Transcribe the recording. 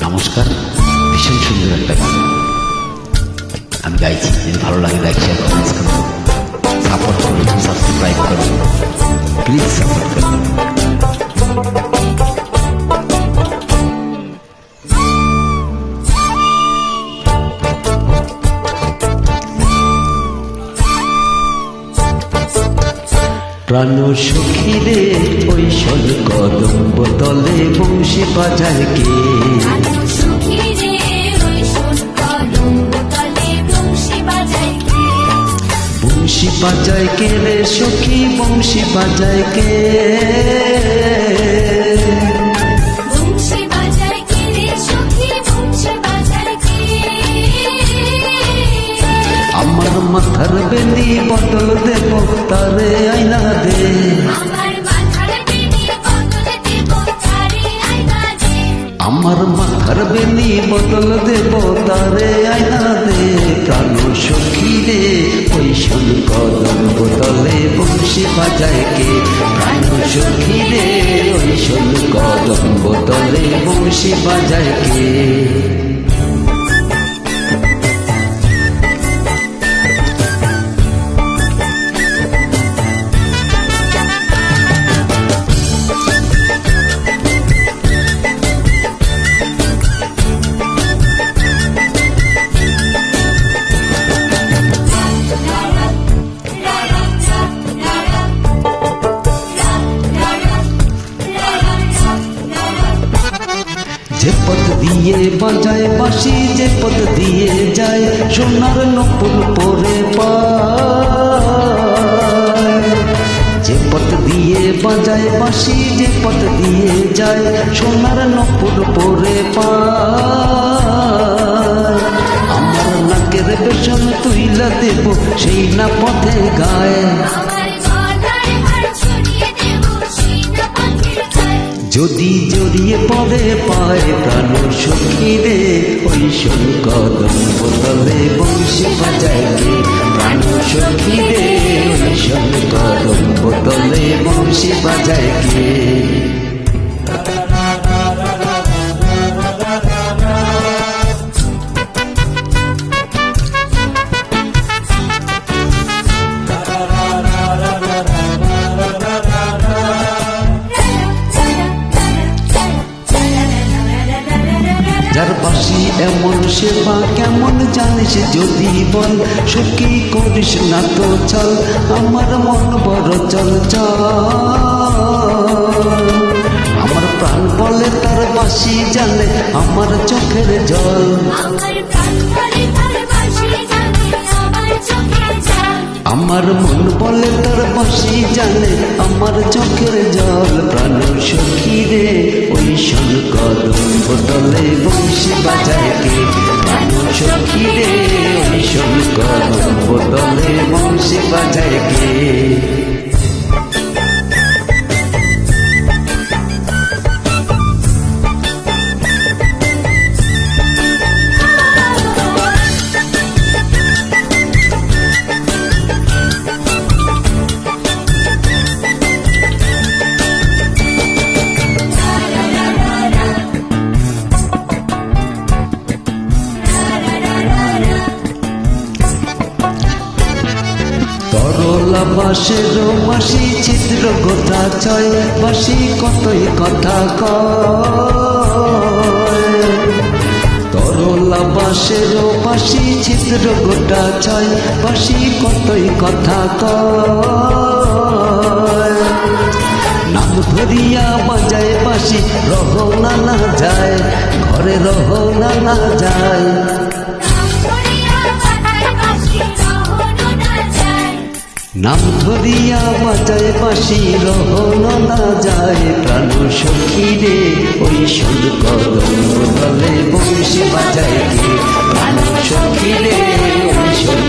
নমস্কার, ভীষণ সুন্দর একটা গান আমি গাইছি। যদি ভালো লাগে লাইক শেয়ার কমেন্টস করুন, সাপোর্ট করুন, সাবস্ক্রাইব করুন, প্লিজ সাপোর্ট করুন। প্রাণ সখী রে ওই শোল কদম্ব তলে বংশী বাজায় কে? বংশী বাজায় কে রে সখী, বংশী বাজায় কে? আমার মাথার বেনি বদল দেব তারে আইনা দে। আমার মাথার বেনি বদল দেব তারে আইনা দে। প্রাণ সখী রে ওই শোল কদম্ব তলে বংশী বাজায় কে? প্রাণ সখী রে ওই শোল কদম্ব তলে বংশী বাজায় কে? যে পথ দিয়ে বাজায় বাঁশি, যে পথ দিয়ে যায় সোনার নপুর পরে পায়। যে পথ দিয়ে বাজায় বাঁশি, যে পথ দিয়ে যায় সোনার নপুর পরে পায়। আমার নাকের বেসন তুইলা দেব সেই না পথে গায়। যদি জড়িয়ে পড়ে পায় প্রাণ সখী রে ওই শোল কদম্ব তলে বংশী বাজায় কে? প্রাণ সখী রে ওই শোল কদম্ব তলে বংশী বাজায় কে? যার বাঁশি এমন সেবা কেমন জানিস যদি বল, সখী করিস না তো চল আমার মন বড় চল চল। আমার প্রাণ বলে তার বাঁশি জানে আমার চোখের জল। আমার মন বলে তার বাঁশি জানে আমার চোখের জল। প্রাণ সখী রে ওই শোল কদম্ব তলে বংশী বাজায় কে? প্রাণ সখী রে ওই শোল কদম্ব তলে বংশী বাজায় কে? তরলা বাঁশের বাঁশি ছিদ্র গোটা ছয়, বাঁশি কতই কথা কয়। তরলা বাঁশের বাঁশি ছিদ্র গোটা ছয়, বাঁশি কতই কথা কয়। নাম ধরিয়া বাজায় বাঁশি রহনা না যায়, ঘরে রহনা না যায়। নাম ধরিয়া বাজায় বাঁশি রহন না যায়। প্রাণ সখী রে ওই শোল কদম্ব তলে বংশী বাজায় কে? প্রাণ সখী রে ওই শোল